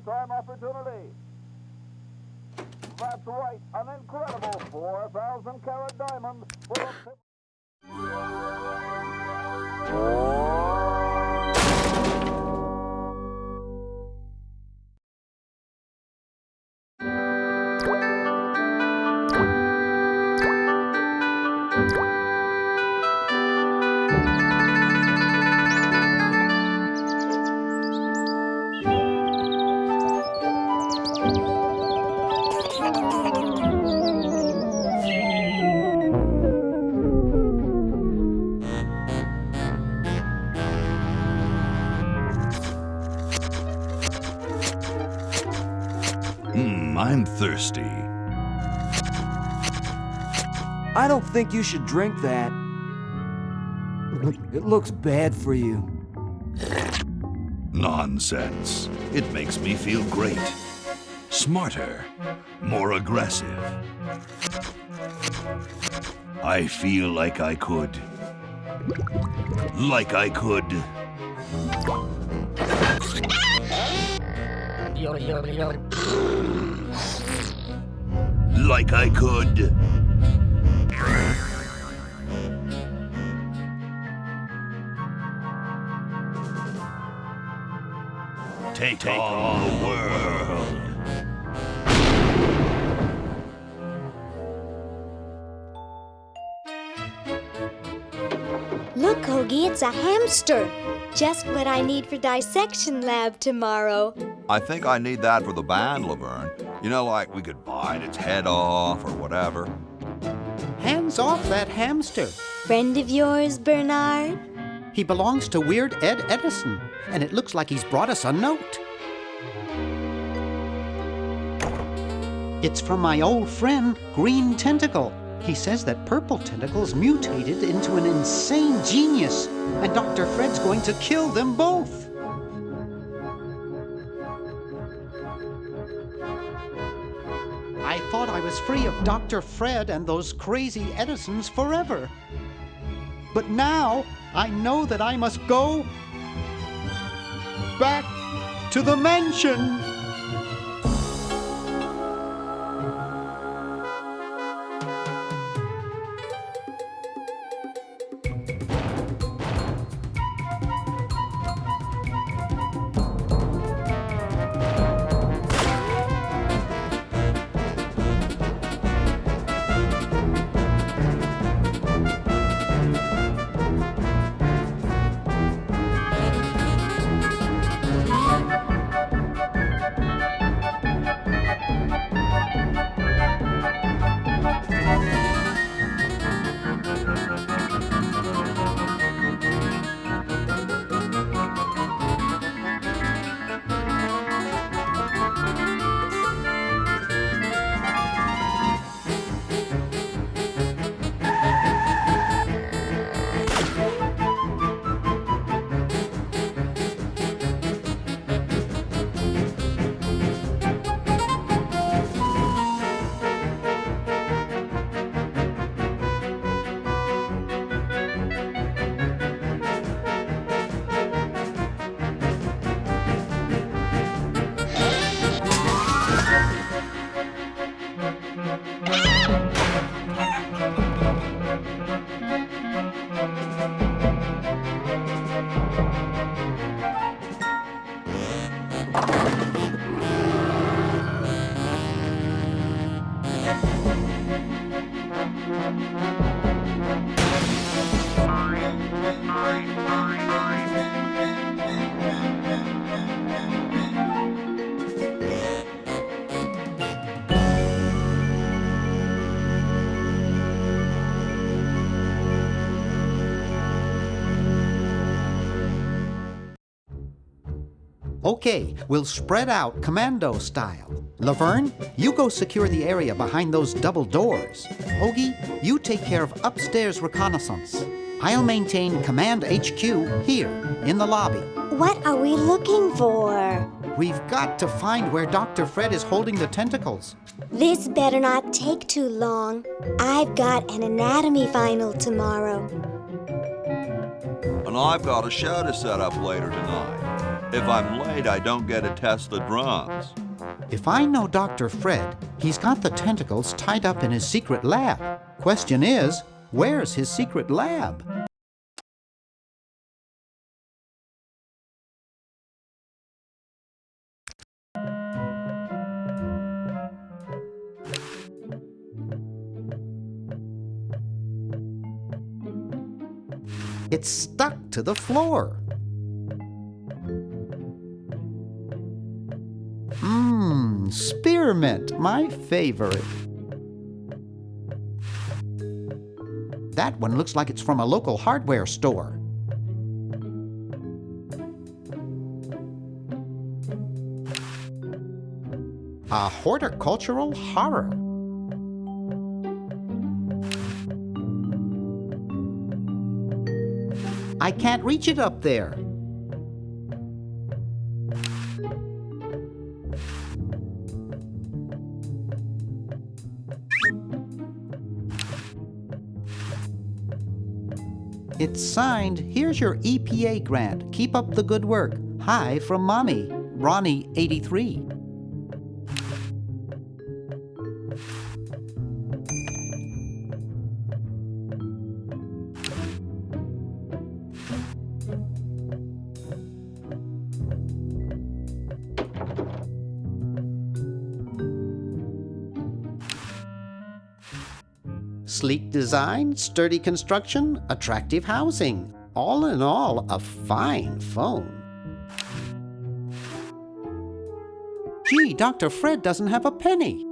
lifetime opportunity. That's right, an incredible 4,000-carat diamond for a... I'm thirsty. I don't think you should drink that. It looks bad for you. Nonsense. It makes me feel great. Smarter. More aggressive. I feel like I could. Like I could. Like I could. Take on the world. Look, Hoagie, it's a hamster. Just what I need for dissection lab tomorrow. I think I need that for the band, Laverne. You know, like we could bite its head off or whatever. Hands off that hamster. Friend of yours, Bernard? He belongs to Weird Ed Edison, and it looks like he's brought us a note. It's from my old friend, Green Tentacle. He says that Purple Tentacle's mutated into an insane genius, and Dr. Fred's going to kill them both. I thought I was free of Dr. Fred and those crazy Edisons forever. But now I know that I must go back to the mansion. Okay, we'll spread out commando style. Laverne, you go secure the area behind those double doors. Hoagie, you take care of upstairs reconnaissance. I'll maintain Command HQ here, in the lobby. What are we looking for? We've got to find where Dr. Fred is holding the tentacles. This better not take too long. I've got an anatomy final tomorrow. And I've got a show to set up later tonight. If I'm late, I don't get to test the drums. If I know Dr. Fred, he's got the tentacles tied up in his secret lab. Question is, where's his secret lab? It's stuck to the floor. Spearmint, my favorite. That one looks like it's from a local hardware store. A horticultural horror. I can't reach it up there. It's signed, "Here's your EPA grant. Keep up the good work. Hi from Mommy, Ronnie 83. Sleek design, sturdy construction, attractive housing. All in all, a fine phone. Gee, Dr. Fred doesn't have a penny.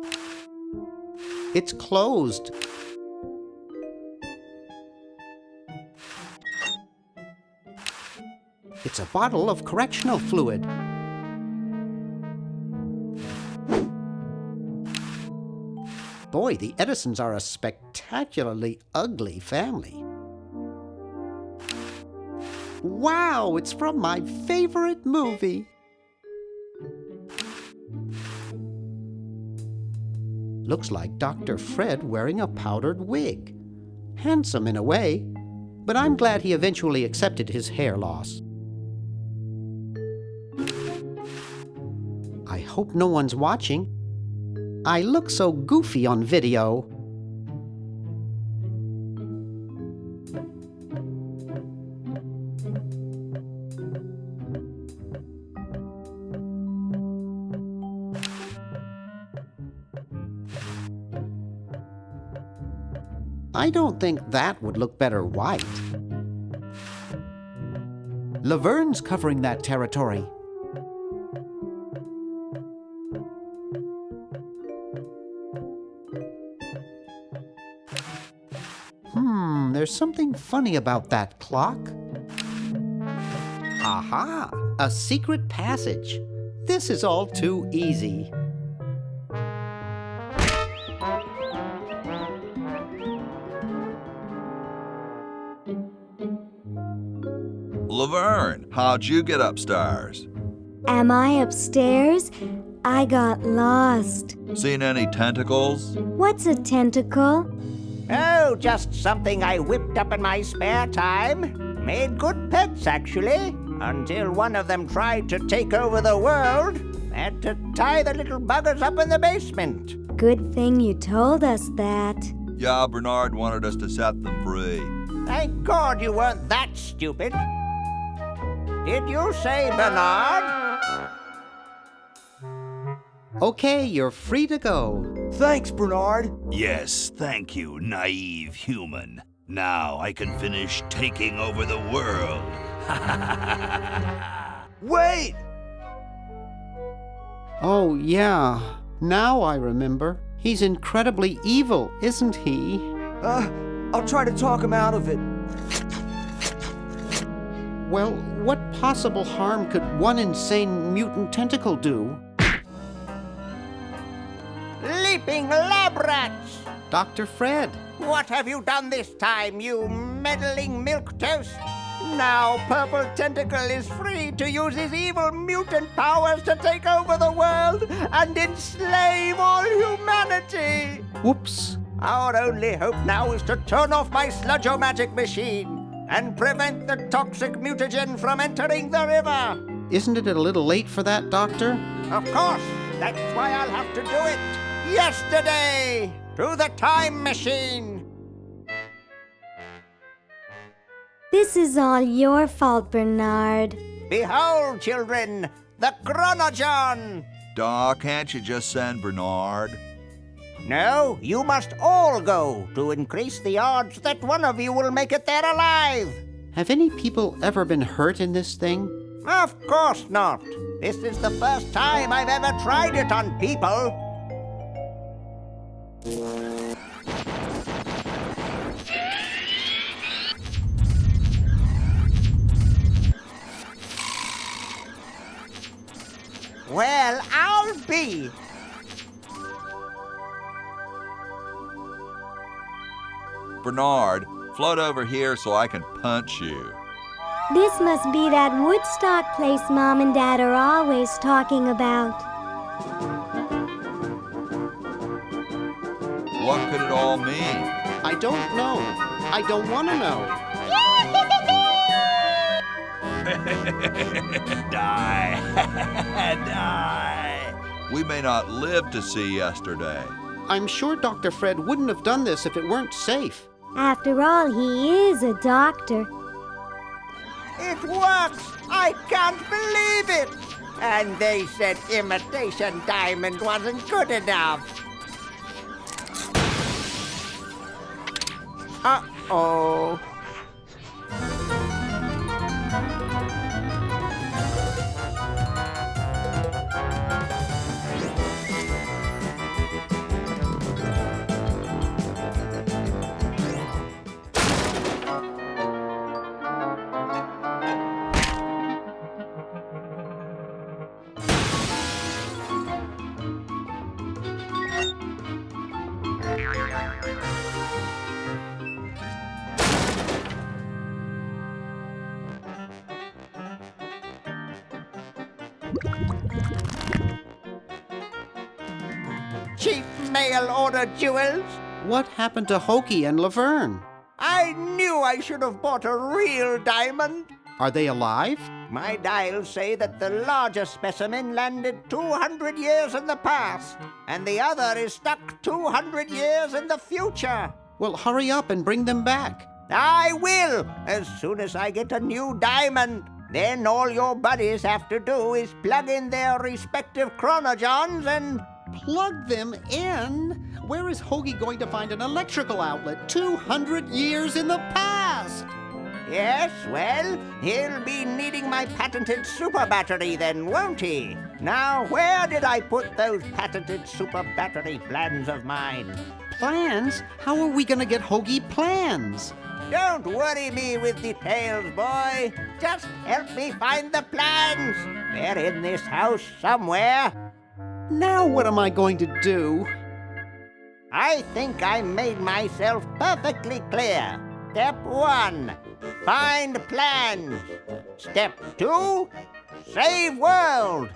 It's closed. It's a bottle of correctional fluid. Boy, the Edisons are a spectacularly ugly family. Wow, it's from my favorite movie. Looks like Dr. Fred wearing a powdered wig. Handsome in a way, but I'm glad he eventually accepted his hair loss. I hope no one's watching. I look so goofy on video. I don't think that would look better white. Laverne's covering that territory. There's something funny about that clock. Aha! A secret passage. This is all too easy. Laverne, how'd you get upstairs? Am I upstairs? I got lost. Seen any tentacles? What's a tentacle? Oh, just something I whipped up in my spare time. Made good pets, actually, until one of them tried to take over the world. Had to tie the little buggers up in the basement. Good thing you told us that. Yeah, Bernard wanted us to set them free. Thank God you weren't that stupid. Did you say Bernard? Okay, you're free to go. Thanks, Bernard. Yes, thank you, naive human. Now I can finish taking over the world. Wait! Oh, yeah. Now I remember. He's incredibly evil, isn't he? I'll try to talk him out of it. Well, what possible harm could one insane mutant tentacle do? Leaping lab rats! Dr. Fred. What have you done this time, you meddling milquetoast? Now Purple Tentacle is free to use his evil mutant powers to take over the world and enslave all humanity! Whoops. Our only hope now is to turn off my sludge-o-magic machine and prevent the toxic mutagen from entering the river. Isn't it a little late for that, Doctor? Of course. That's why I'll have to do it. Yesterday! Through the time machine. This is all your fault, Bernard. Behold, children, the Chronogon! Doc, can't you just send Bernard? No, you must all go to increase the odds that one of you will make it there alive. Have any people ever been hurt in this thing? Of course not. This is the first time I've ever tried it on people. Well, I'll be. Bernard, float over here so I can punch you. This must be that Woodstock place Mom and Dad are always talking about. What could it all mean? I don't know. I don't want to know. Die. Die. We may not live to see yesterday. I'm sure Dr. Fred wouldn't have done this if it weren't safe. After all, he is a doctor. It works! I can't believe it! And they said imitation diamond wasn't good enough. Uh-oh. Cheap mail-order jewels? What happened to Hoagie and Laverne? I knew I should have bought a real diamond. Are they alive? My dials say that the larger specimen landed 200 years in the past, and the other is stuck 200 years in the future. Well, hurry up and bring them back. I will, as soon as I get a new diamond. Then all your buddies have to do is plug in their respective chronogons and... Plug them in? Where is Hoagie going to find an electrical outlet 200 years in the past? Yes, well, he'll be needing my patented super battery then, won't he? Now, where did I put those patented super battery plans of mine? Plans? How are we going to get Hoagie plans? Don't worry me with details, boy. Just help me find the plans. They're in this house somewhere. Now what am I going to do? I think I made myself perfectly clear. Step 1, find plans. Step 2, save world.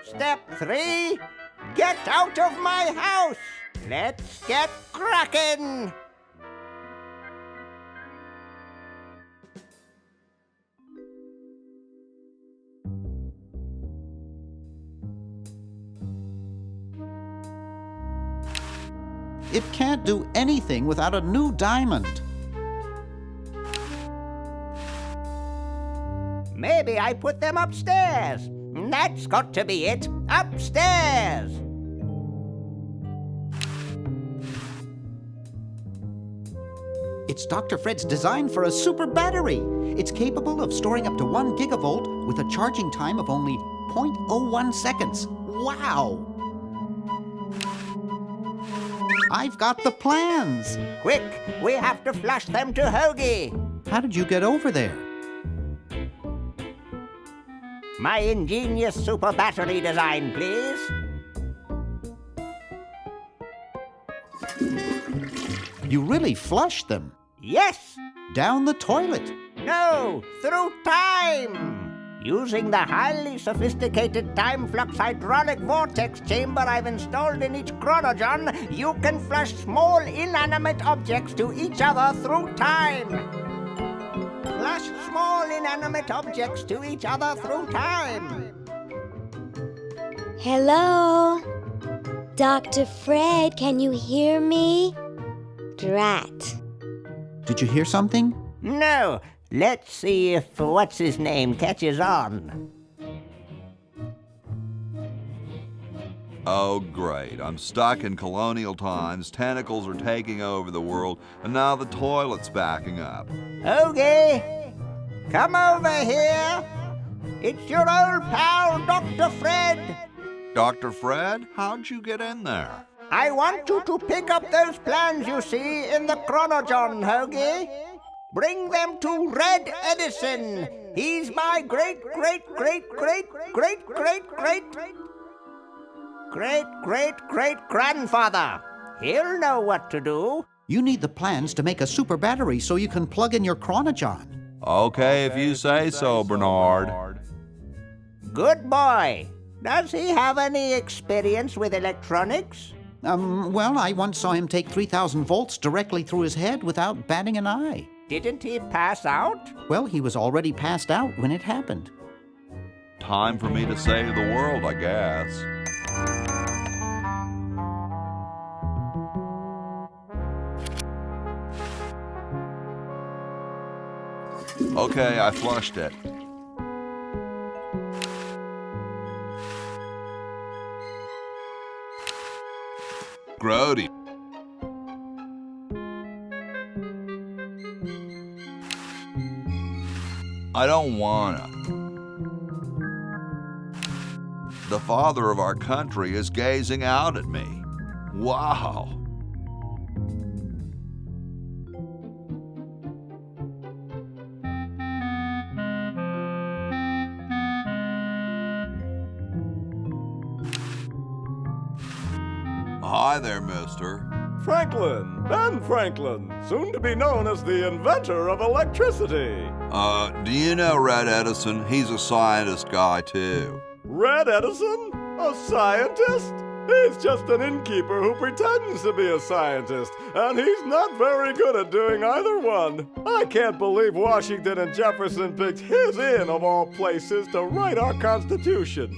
Step 3, get out of my house. Let's get cracking. It can't do anything without a new diamond. Maybe I put them upstairs. That's got to be it. Upstairs. It's Dr. Fred's design for a super battery. It's capable of storing up to 1 gigavolt with a charging time of only 0.01 seconds. Wow! I've got the plans. Quick, we have to flush them to Hoagie. How did you get over there? My ingenious super battery design, please. You really flushed them. Yes. Down the toilet. No, through time. Using the highly sophisticated time flux hydraulic vortex chamber I've installed in each chronogon, you can flush small inanimate objects to each other through time. Flush flash small inanimate objects to each other through time. Hello? Dr. Fred, can you hear me? Drat. Did you hear something? No, let's see if what's-his-name catches on. Oh, great. I'm stuck in colonial times, tentacles are taking over the world, and now the toilet's backing up. Okay, come over here. It's your old pal, Dr. Fred. Dr. Fred, how'd you get in there? I want you to pick up those plans you see in the Chronogon, Hoagie. Bring them to Red Edison. He's my great-great-great-great-great-great-great-great-grandfather. He'll know what to do. You need the plans to make a super battery so you can plug in your Chronogon. Okay, if you say so, Bernard. Good boy. Does he have any experience with electronics? Well, I once saw him take 3,000 volts directly through his head without batting an eye. Didn't he pass out? Well, he was already passed out when it happened. Time for me to save the world, I guess. Okay, I flushed it. Grody. I don't wanna. The father of our country is gazing out at me. Wow. Hi there, mister. Franklin, Ben Franklin, soon to be known as the inventor of electricity. Do you know Red Edison? He's a scientist guy, too. Red Edison? A scientist? He's just an innkeeper who pretends to be a scientist, and he's not very good at doing either one. I can't believe Washington and Jefferson picked his inn, of all places, to write our Constitution.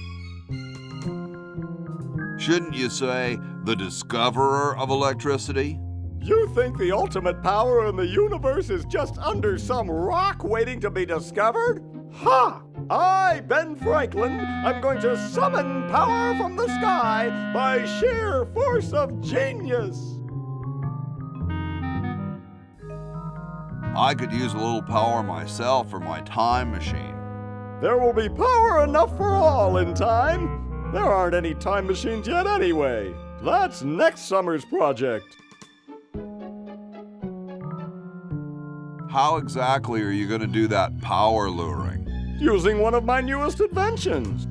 Shouldn't you say the discoverer of electricity? You think the ultimate power in the universe is just under some rock waiting to be discovered? Ha! I, Ben Franklin, am going to summon power from the sky by sheer force of genius. I could use a little power myself for my time machine. There will be power enough for all in time. There aren't any time machines yet anyway. That's next summer's project. How exactly are you going to do that power luring? Using one of my newest inventions.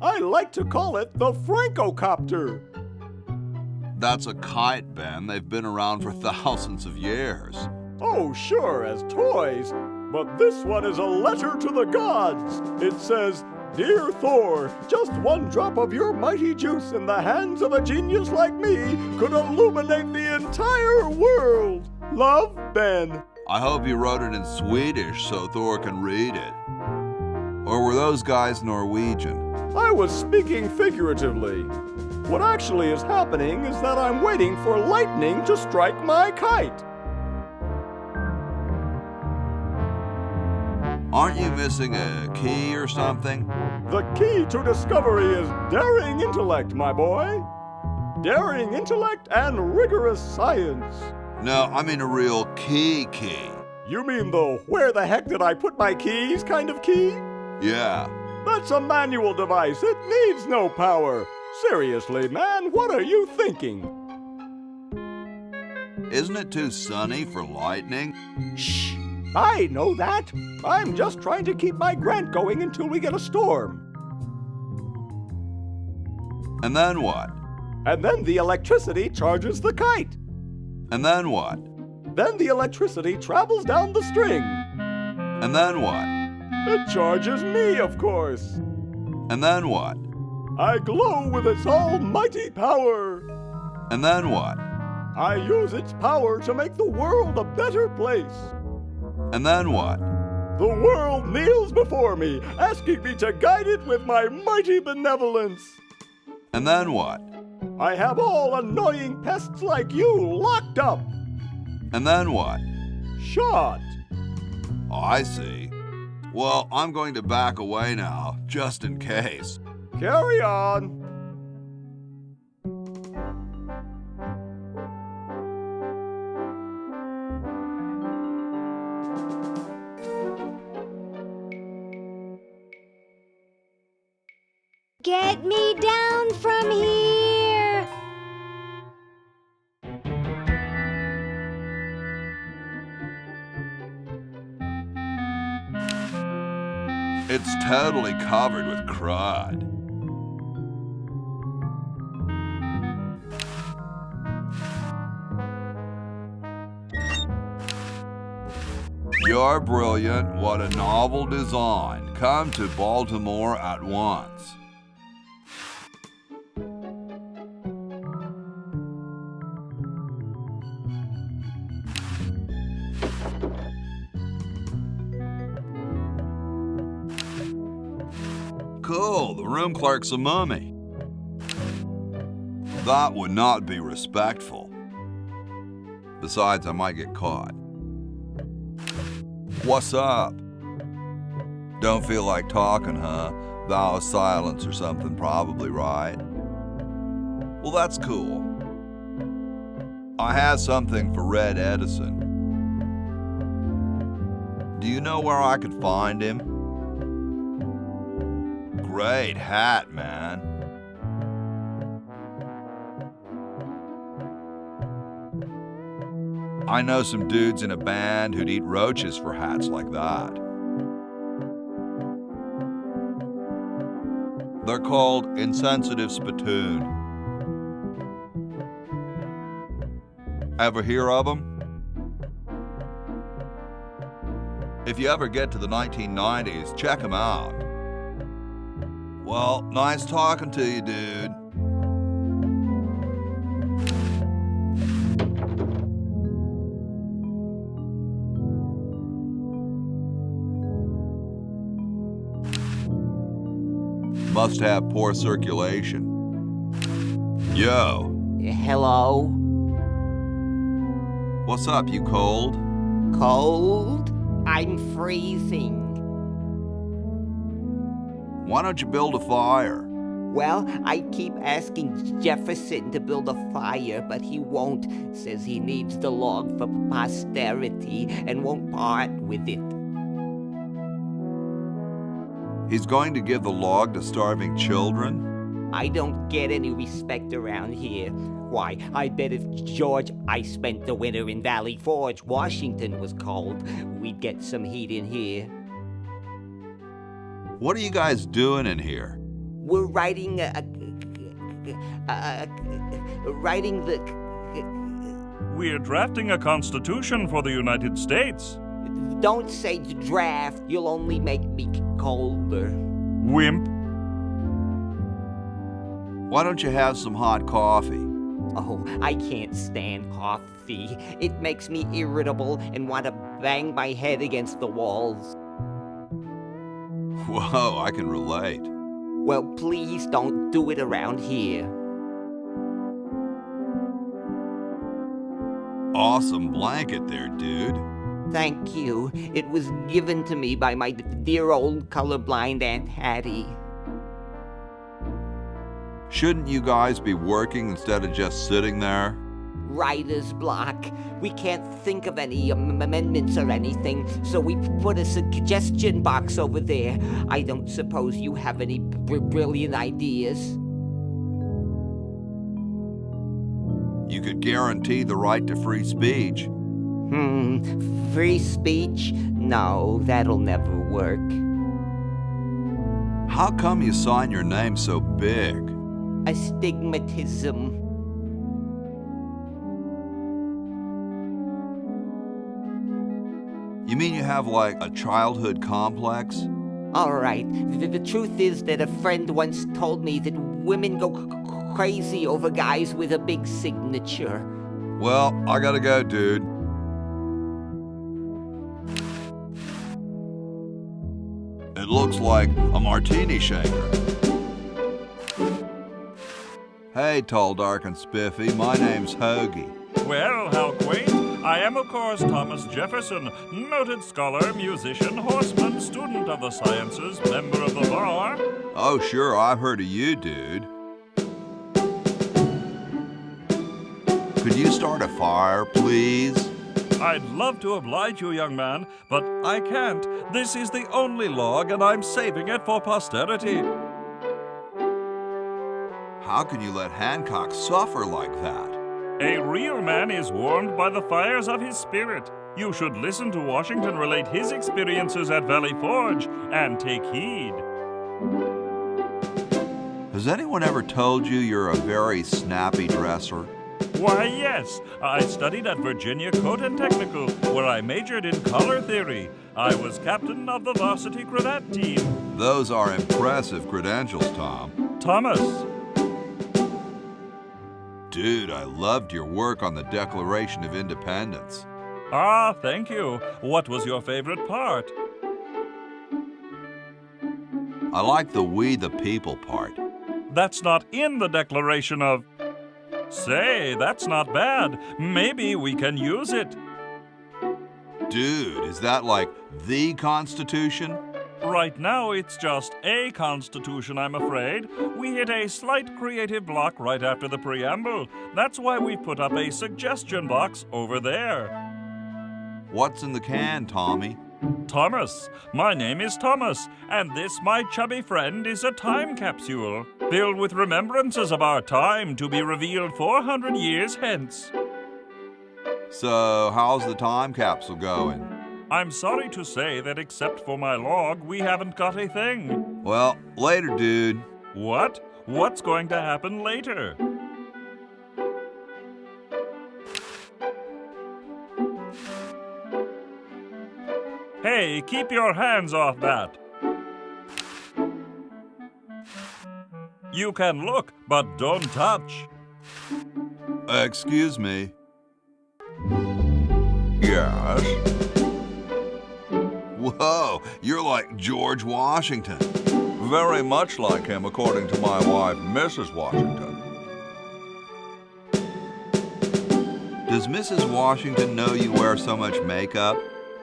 I like to call it the Francocopter. That's a kite, Ben. They've been around for thousands of years. Oh, sure, as toys. But this one is a letter to the gods. It says, "Dear Thor, just one drop of your mighty juice in the hands of a genius like me could illuminate the entire world. Love, Ben." I hope you wrote it in Swedish so Thor can read it. Or were those guys Norwegian? I was speaking figuratively. What actually is happening is that I'm waiting for lightning to strike my kite. Aren't you missing a key or something? The key to discovery is daring intellect, my boy. Daring intellect and rigorous science. No, I mean a real key. You mean the "where the heck did I put my keys" kind of key? Yeah. That's a manual device. It needs no power. Seriously, man, what are you thinking? Isn't it too sunny for lightning? Shh! I know that. I'm just trying to keep my grant going until we get a storm. And then what? And then the electricity charges the kite. And then what? Then the electricity travels down the string. And then what? It charges me, of course. And then what? I glow with its almighty power. And then what? I use its power to make the world a better place. And then what? The world kneels before me, asking me to guide it with my mighty benevolence. And then what? I have all annoying pests like you locked up. And then what? Shot. Oh, I see. Well, I'm going to back away now, just in case. Carry on. Get me down from here! It's totally covered with crud. You're brilliant. What a novel design. Come to Baltimore at once. Cool, the room clerk's a mummy. That would not be respectful. Besides, I might get caught. What's up? Don't feel like talking, huh? Vow of silence or something, probably, right? Well, that's cool. I have something for Red Edison. Do you know where I could find him? Great hat, man. I know some dudes in a band who'd eat roaches for hats like that. They're called insensitive spittoon. Ever hear of them? If you ever get to the 1990s, check them out. Well, nice talking to you, dude. Must have poor circulation. Yo. Hello? What's up, you cold? Cold? I'm freezing. Why don't you build a fire? Well, I keep asking Jefferson to build a fire, but he won't. Says he needs the log for posterity and won't part with it. He's going to give the log to starving children? I don't get any respect around here. Why, I bet if George I spent the winter in Valley Forge, Washington was cold, we'd get some heat in here. What are you guys doing in here? We're writing We're drafting a constitution for the United States. Don't say draft, you'll only make me colder. Wimp. Why don't you have some hot coffee? Oh, I can't stand coffee. It makes me irritable and want to bang my head against the walls. Whoa, I can relate. Well, please don't do it around here. Awesome blanket there, dude. Thank you. It was given to me by my dear old colorblind Aunt Hattie. Shouldn't you guys be working instead of just sitting there? Writer's block. We can't think of any amendments or anything, so we put a suggestion box over there. I don't suppose you have any brilliant ideas? You could guarantee the right to free speech. Free speech? No, that'll never work. How come you sign your name so big? Astigmatism. You mean you have like a childhood complex? All right. The truth is that a friend once told me that women go crazy over guys with a big signature. Well, I gotta go, dude. It looks like a martini shaker. Hey, tall, dark, and spiffy. My name's Hoagie. Well, how quaint. I am, of course, Thomas Jefferson, noted scholar, musician, horseman, student of the sciences, member of the bar. Oh, sure, I've heard of you, dude. Could you start a fire, please? I'd love to oblige you, young man, but I can't. This is the only log, and I'm saving it for posterity. How can you let Hancock suffer like that? A real man is warmed by the fires of his spirit. You should listen to Washington relate his experiences at Valley Forge and take heed. Has anyone ever told you you're a very snappy dresser? Why, yes. I studied at Virginia Coat and Technical, where I majored in color theory. I was captain of the varsity cravat team. Those are impressive credentials, Tom. Thomas. Dude, I loved your work on the Declaration of Independence. Ah, thank you. What was your favorite part? I like the we the people part. That's not in the Declaration of... Say, that's not bad. Maybe we can use it. Dude, is that like the Constitution? Right now, it's just a constitution, I'm afraid. We hit a slight creative block right after the preamble. That's why we put up a suggestion box over there. What's in the can, Tommy? Thomas. My name is Thomas, and this, my chubby friend, is a time capsule filled with remembrances of our time to be revealed 400 years hence. So, how's the time capsule going? I'm sorry to say that except for my log, we haven't got a thing. Well, later, dude. What? What's going to happen later? Hey, keep your hands off that. You can look, but don't touch. Excuse me. Yes? Whoa, you're like George Washington. Very much like him, according to my wife, Mrs. Washington. Does Mrs. Washington know you wear so much makeup?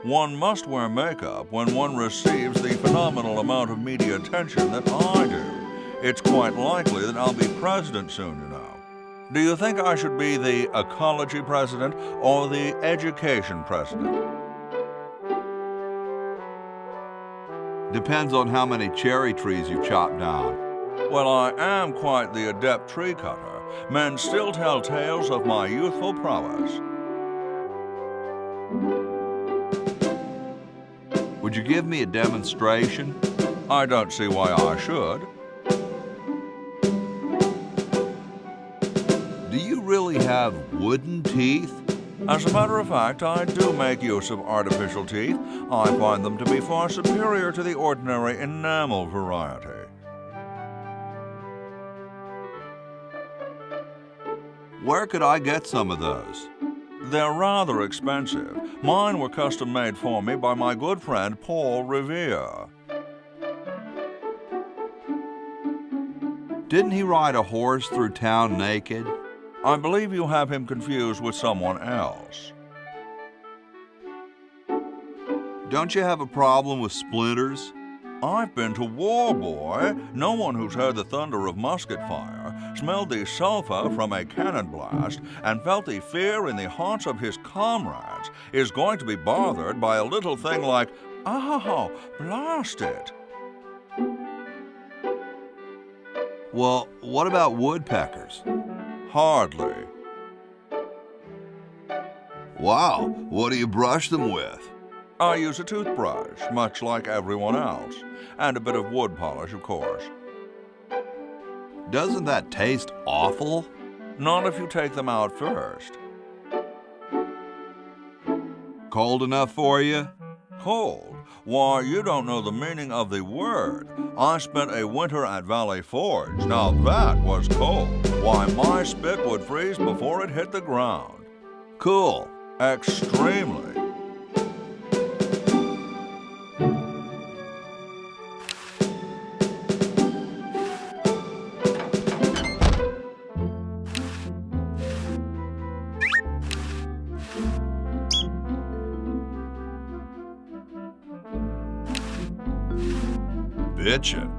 One must wear makeup when one receives the phenomenal amount of media attention that I do. It's quite likely that I'll be president soon, you know. Do you think I should be the ecology president or the education president? Depends on how many cherry trees you've chopped down. Well, I am quite the adept tree cutter. Men still tell tales of my youthful prowess. Would you give me a demonstration? I don't see why I should. Do you really have wooden teeth? As a matter of fact, I do make use of artificial teeth. I find them to be far superior to the ordinary enamel variety. Where could I get some of those? They're rather expensive. Mine were custom made for me by my good friend Paul Revere. Didn't he ride a horse through town naked? I believe you have him confused with someone else. Don't you have a problem with splinters? I've been to war, boy. No one who's heard the thunder of musket fire, smelled the sulfur from a cannon blast, and felt the fear in the hearts of his comrades is going to be bothered by a little thing like, oh, blast it. Well, what about woodpeckers? Hardly. Wow, what do you brush them with? I use a toothbrush, much like everyone else, and a bit of wood polish, of course. Doesn't that taste awful? Not if you take them out first. Cold enough for you? Cold? Why, you don't know the meaning of the word. I spent a winter at Valley Forge. Now that was cold. Why, my spit would freeze before it hit the ground. Cool. Extremely. bitchin'.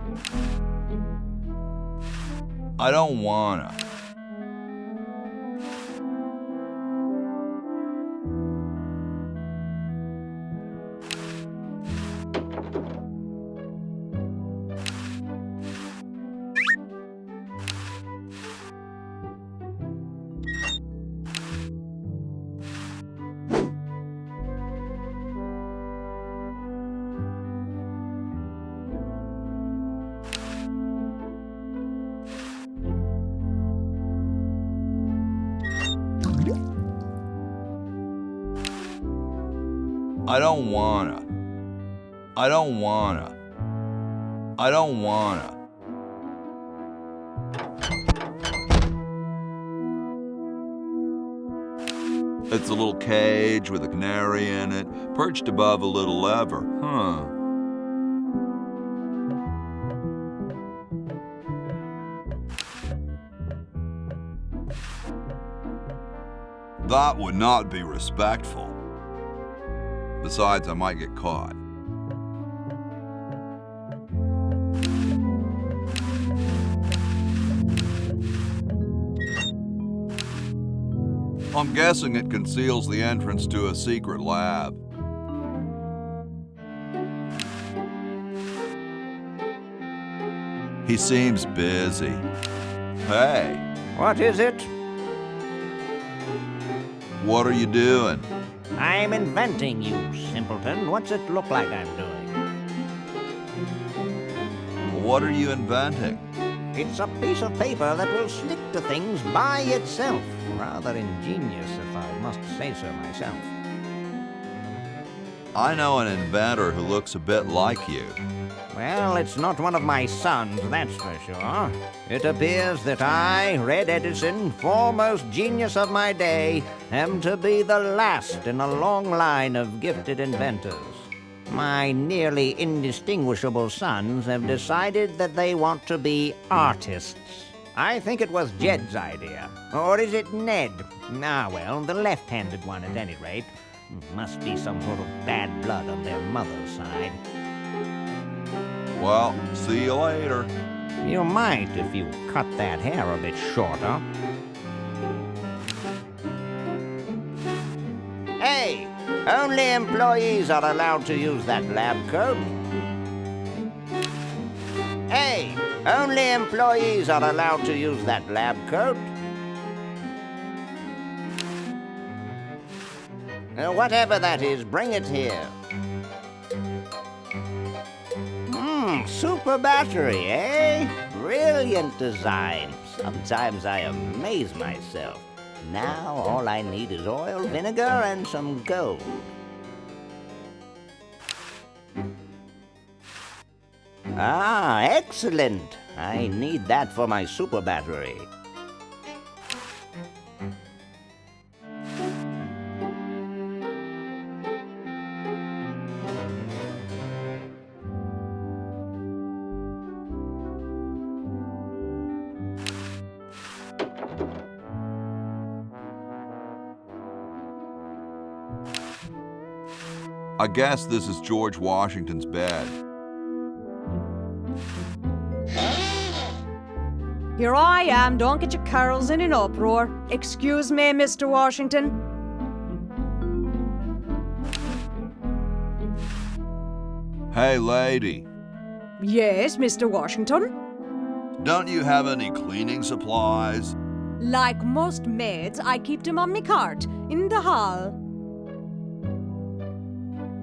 I don't wanna. I don't wanna. I don't wanna. I don't wanna. It's a little cage with a canary in it, perched above a little lever. Huh. That would not be respectful. Besides, I might get caught. I'm guessing it conceals the entrance to a secret lab. He seems busy. Hey, What is it? what are you doing? I'm inventing, you simpleton. What's it look like I'm doing? What are you inventing? It's a piece of paper that will stick to things by itself. Rather ingenious, if I must say so myself. I know an inventor who looks a bit like you. Well, it's not one of my sons, that's for sure. It appears that I, Red Edison, foremost genius of my day, am to be the last in a long line of gifted inventors. My nearly indistinguishable sons have decided that they want to be artists. I think it was Jed's idea. Or is it Ned? Ah, well, the left-handed one at any rate. Must be some sort of bad blood on their mother's side. Well, see you later. You might if you cut that hair a bit shorter. Hey! Only employees are allowed to use that lab coat. Hey! Only employees are allowed to use that lab coat. Whatever that is, bring it here. Super battery, eh? Brilliant design. Sometimes I amaze myself. Now all I need is oil, vinegar, and some gold. Ah, excellent. I need that for my super battery. I guess this is George Washington's bed. Here I am, don't get your curls in an uproar. Excuse me, Mr. Washington. Hey, lady, Yes, Mr. Washington? don't you have any cleaning supplies? Like most maids, I keep them on me cart, in the hall.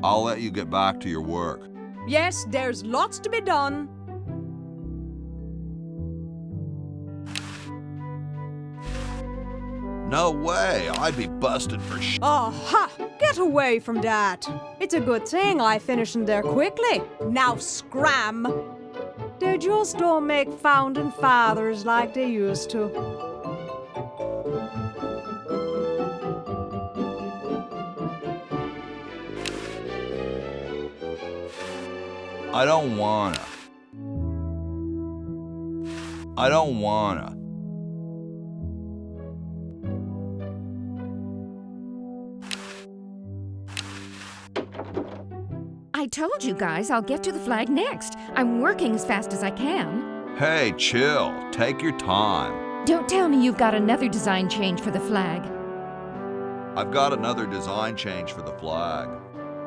I'll let you get back to your work. Yes, there's lots to be done. No way, I'd be busted for Oh, ha! Get away from that. It's a good thing I finished in there quickly. Now scram! They just don't make founding fathers like they used to. I don't wanna. I don't wanna. I I told you guys I'll get to the flag next. I'm working as fast as I can. Hey, chill. Take your time. Don't tell me you've got another design change for the flag. I've got another design change for the flag.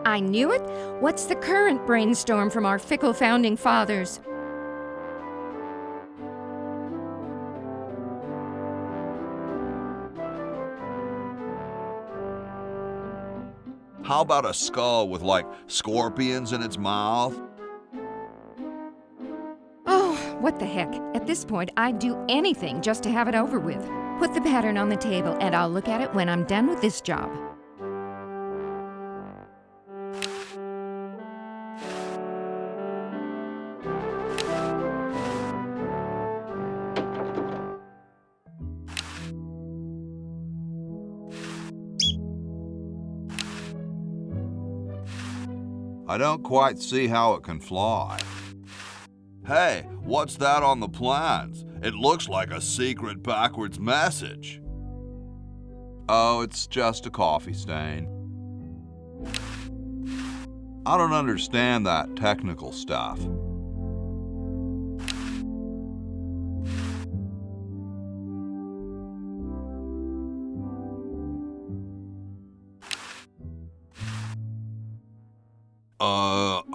I knew it. What's the current brainstorm from our fickle founding fathers? How about a skull with, like, scorpions in its mouth? Oh, what the heck. At this point, I'd do anything just to have it over with. Put the pattern on the table, and I'll look at it when I'm done with this job. I don't quite see how it can fly. Hey, what's that on the plans? It looks like a secret backwards message. Oh, it's just a coffee stain. I don't understand that technical stuff.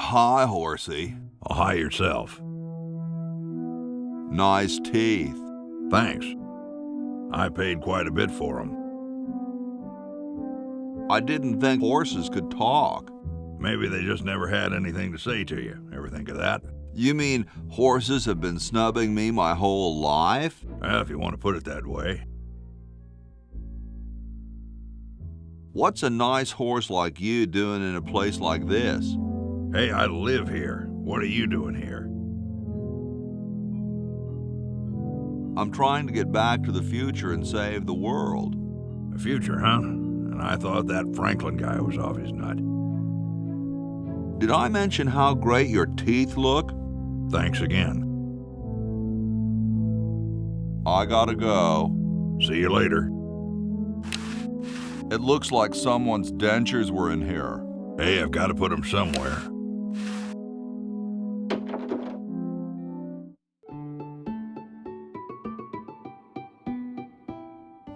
Hi, horsey. Oh, hi yourself. Nice teeth. Thanks. I paid quite a bit for them. I didn't think horses could talk. Maybe they just never had anything to say to you. Ever think of that? You mean horses have been snubbing me my whole life? Well, if you want to put it that way. What's a nice horse like you doing in a place like this? Hey, I live here. What are you doing here? I'm trying to get back to the future and save the world. The future, huh? And I thought that Franklin guy was off his nut. Did I mention how great your teeth look? Thanks again. I gotta go. See you later. It looks like someone's dentures were in here. Hey, I've got to put them somewhere.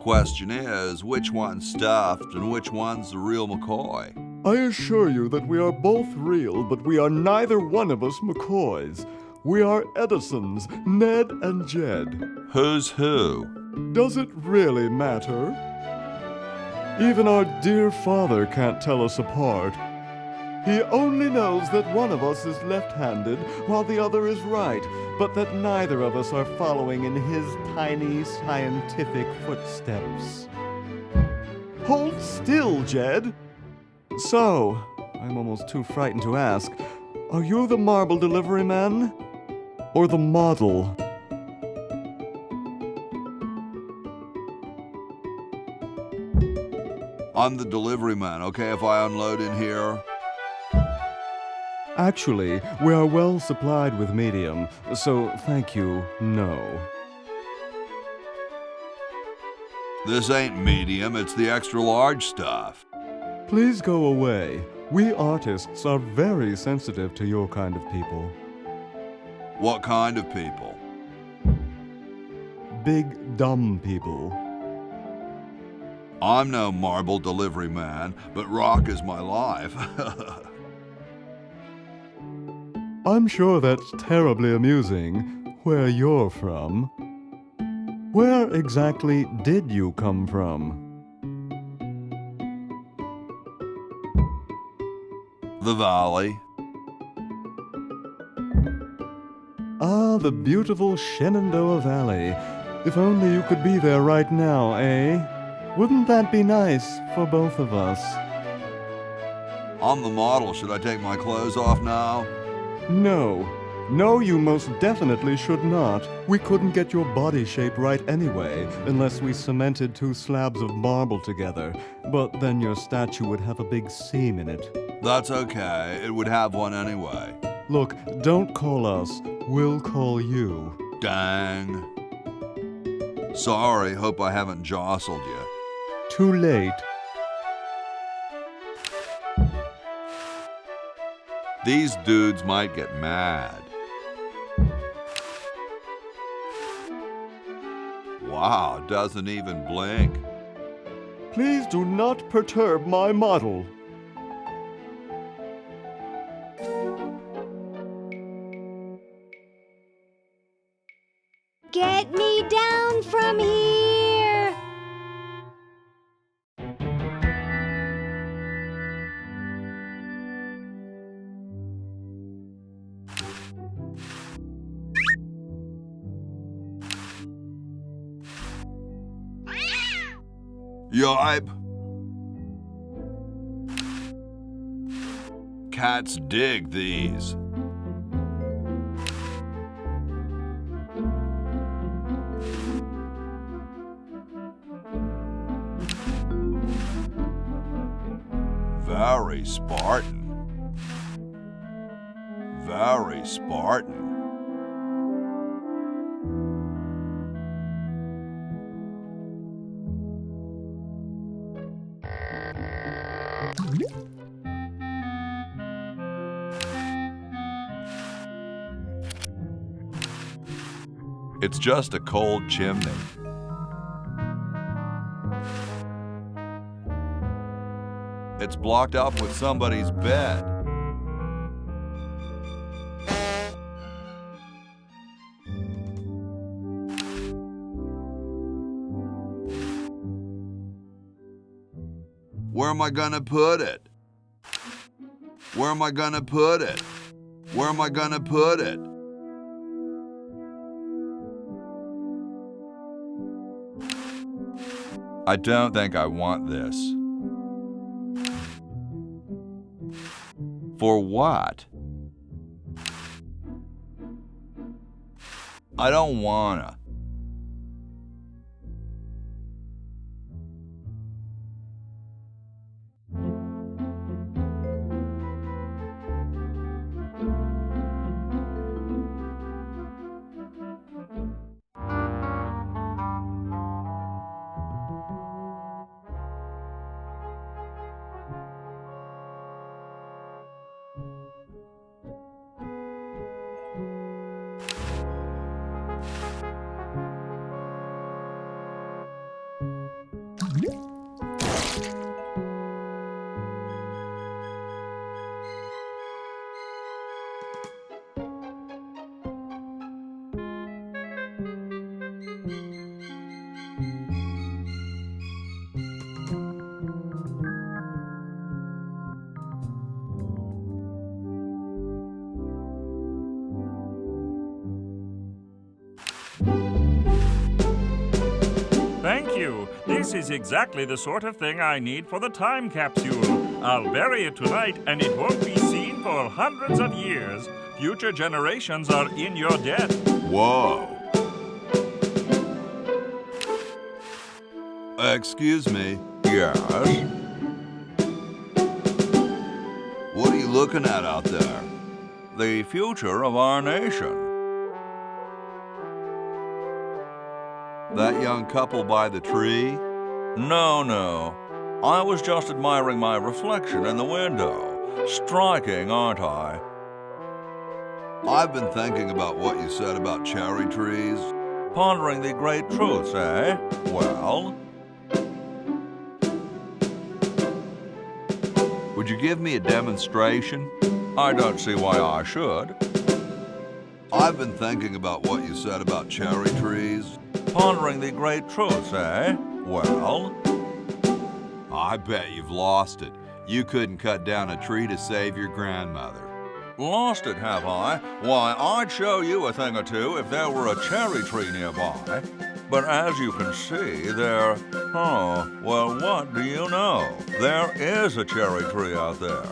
Question is, which one's stuffed and which one's the real McCoy? I assure you that we are both real, but we are neither one of us McCoys. We are Edisons, Ned and Jed. Who's who? Does it really matter? Even our dear father can't tell us apart. He only knows that one of us is left-handed while the other is right, but that neither of us are following in his tiny scientific footsteps. Hold still, Jed! So, I'm almost too frightened to ask, are you the marble delivery man? Or the model? I'm the delivery man, okay, if I unload in here? Actually, we are well supplied with medium, so thank you, no. This ain't medium, it's the extra large stuff. Please go away. We artists are very sensitive to your kind of people. What kind of people? Big, dumb people. I'm no marble delivery man, but rock is my life. I'm sure that's terribly amusing, where you're from. Where exactly did you come from? The valley. Ah, the beautiful Shenandoah Valley. If only you could be there right now, eh? Wouldn't that be nice for both of us? I'm the model. Should I take my clothes off now? No. No, you most definitely should not. We couldn't get your body shape right anyway, unless we cemented 2 slabs of marble together. But then your statue would have a big seam in it. That's okay. It would have one anyway. Look, don't call us. We'll call you. Dang. Sorry, hope I haven't jostled you. Too late. These dudes might get mad. Wow, doesn't even blink. Please do not perturb my model. Get me down from here! Yipe! Cats dig these. Very Spartan. Very Spartan. It's just a cold chimney. It's blocked up with somebody's bed. Where am I gonna put it? Where am I gonna put it? Where am I gonna put it? I don't think I want this. For what? I don't wanna. Thank you. This is exactly the sort of thing I need for the time capsule. I'll bury it tonight, and it won't be seen for hundreds of years. Future generations are in your debt. Whoa. Excuse me. Yes? What are you looking at out there? The future of our nation. That young couple by the tree? No. I was just admiring my reflection in the window. Striking, aren't I? I've been thinking about what you said about cherry trees. Pondering the great truths, eh? Well? Would you give me a demonstration? I don't see why I should. I've been thinking about what you said about cherry trees. Pondering the great truths, eh? Well? I bet you've lost it. You couldn't cut down a tree to save your grandmother. Lost it, have I? Why, I'd show you a thing or two if there were a cherry tree nearby. But as you can see, there... Oh, well, what do you know? There is a cherry tree out there.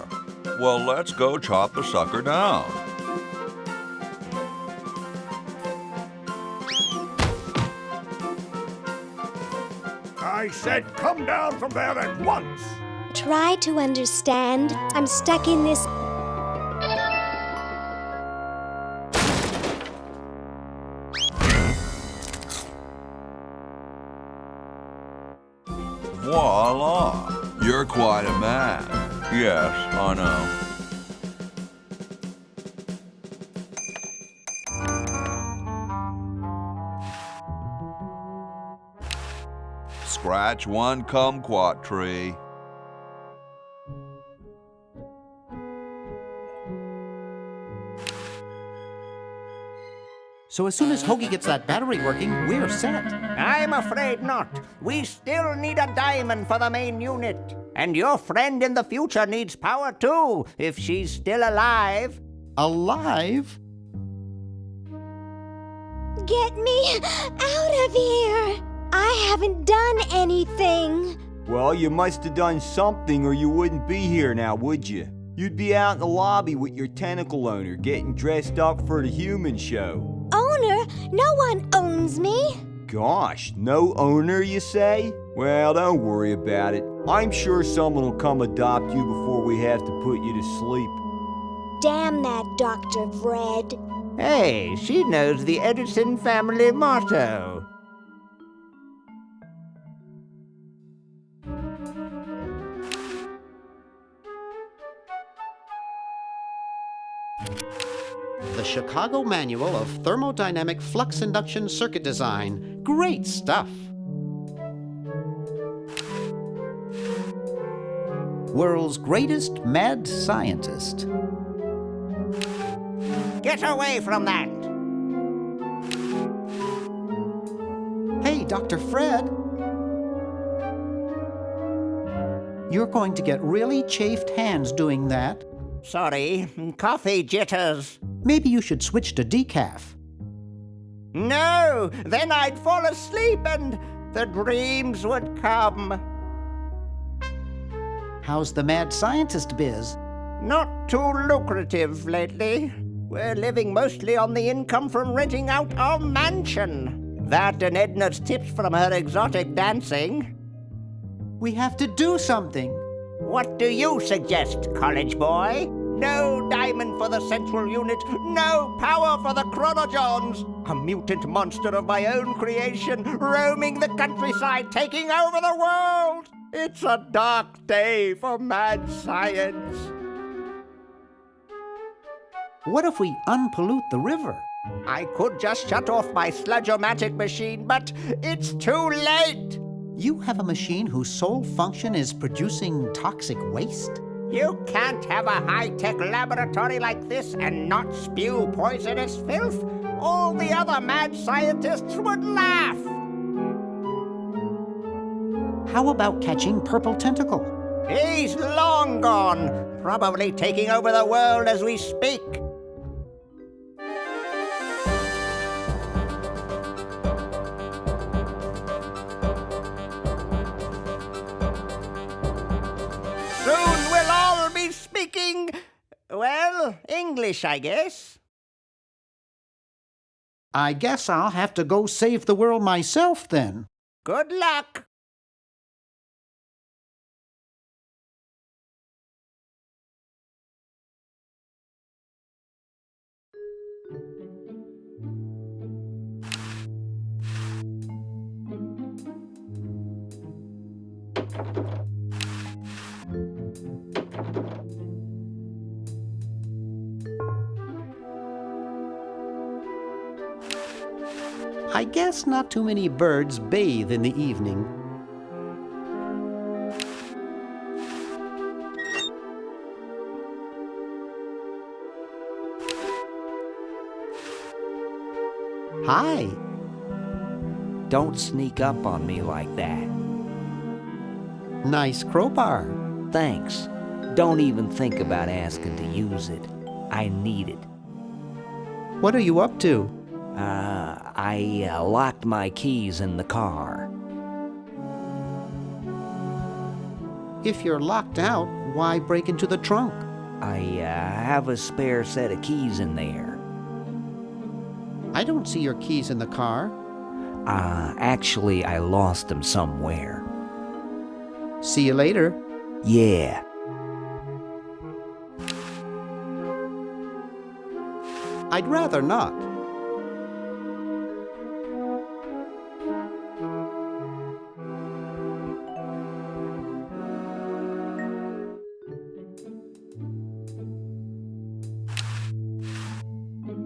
Well, let's go chop the sucker down. I said come down from there at once! Try to understand. I'm stuck in this. Voila! You're quite a man. Yes, I know. scratch one kumquat tree. So as soon as Hoagie gets that battery working, we're set. I'm afraid not. We still need a diamond for the main unit. And your friend in the future needs power too, if she's still alive. Alive? Get me out of here! I haven't done anything. Well, you must have done something or you wouldn't be here now, would you? You'd be out in the lobby with your tentacle owner getting dressed up for the human show. Owner? No one owns me. Gosh, no owner, you say? Well, don't worry about it. I'm sure someone will come adopt you before we have to put you to sleep. Damn that Dr. Fred. Hey, she knows the Edison family motto. The Chicago Manual of Thermodynamic Flux Induction Circuit Design. Great stuff. World's greatest mad scientist. Get away from that! Hey, Dr. Fred. You're going to get really chafed hands doing that. Sorry, coffee jitters. Maybe you should switch to decaf. No, then I'd fall asleep and the dreams would come. How's the mad scientist biz? Not too lucrative lately. We're living mostly on the income from renting out our mansion. That and Edna's tips from her exotic dancing. We have to do something. What do you suggest, college boy? No diamond for the central unit, no power for the chronojons. A mutant monster of my own creation, roaming the countryside, taking over the world. It's a dark day for mad science. What if we unpollute the river? I could just shut off my sludge-o-matic machine, but it's too late. You have a machine whose sole function is producing toxic waste? You can't have a high-tech laboratory like this and not spew poisonous filth. All the other mad scientists would laugh. How about catching Purple Tentacle? He's long gone, probably taking over the world as we speak. Soon we'll all be speaking, well, English, I guess. I guess I'll have to go save the world myself then. Good luck. I guess not too many birds bathe in the evening. Hi. Don't sneak up on me like that. Nice crowbar. Thanks. Don't even think about asking to use it. I need it. What are you up to? I locked my keys in the car. If you're locked out, why break into the trunk? I have a spare set of keys in there. I don't see your keys in the car. Actually, I lost them somewhere. See you later. Yeah. I'd rather not.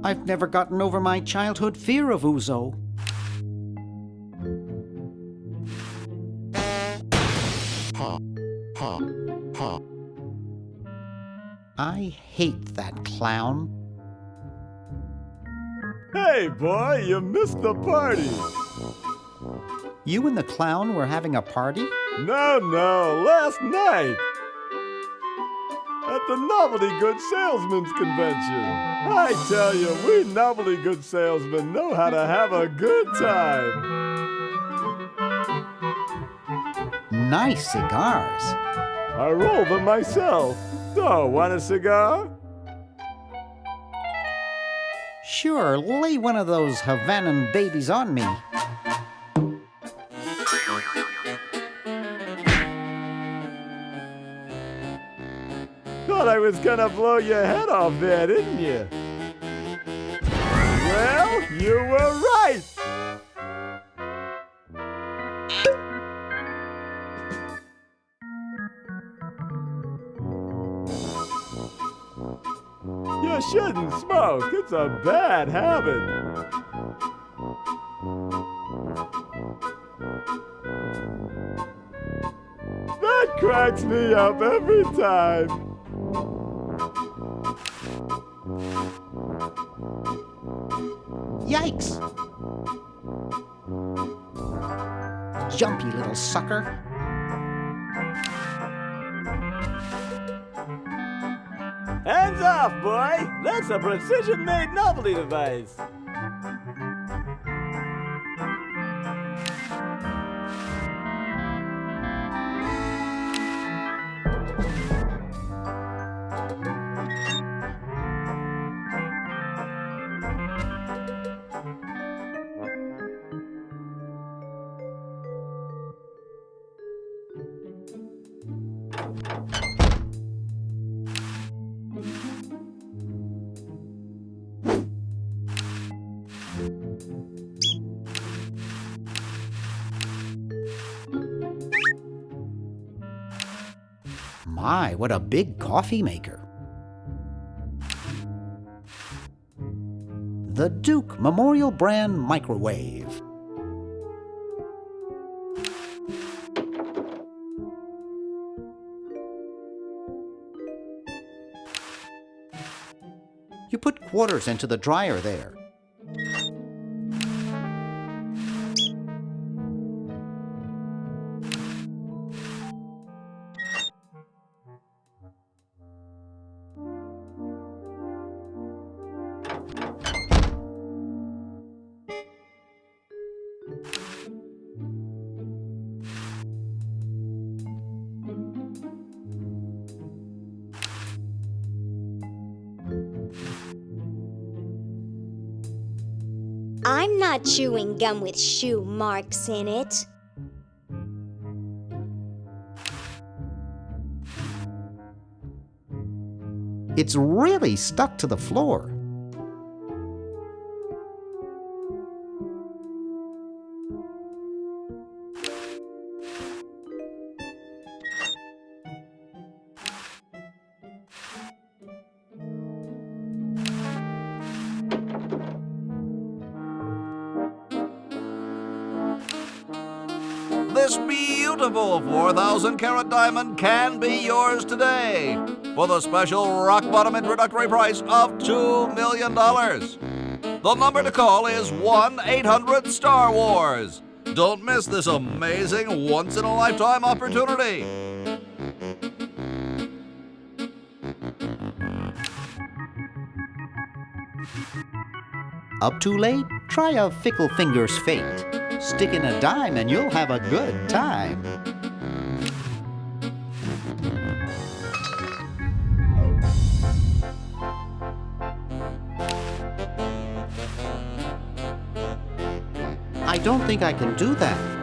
I've never gotten over my childhood fear of Uzo. I hate that clown. Hey, boy, you missed the party. You and the clown were having a party? No, last night. At the Novelty Good Salesmen's Convention. I tell you, we Novelty Good Salesmen know how to have a good time. Nice cigars. I roll them myself. So, want a cigar? Sure, lay one of those Havanan babies on me. Thought I was gonna blow your head off there, didn't you? Well, you were right! You shouldn't smoke. It's a bad habit. That cracks me up every time. Yikes! Jumpy little sucker. Hands off, boy! That's a precision-made novelty device. My, what a big coffee maker. The Duke Memorial Brand Microwave. You put quarters into the dryer there. I'm not chewing gum with shoe marks in it. It's really stuck to the floor. This beautiful 4,000-carat diamond can be yours today for the special rock-bottom introductory price of $2 million. The number to call is 1-800-STAR-WARS. Don't miss this amazing once-in-a-lifetime opportunity. Up too late? Try a fickle finger's fate. Stick in a dime and you'll have a good time. I don't think I can do that.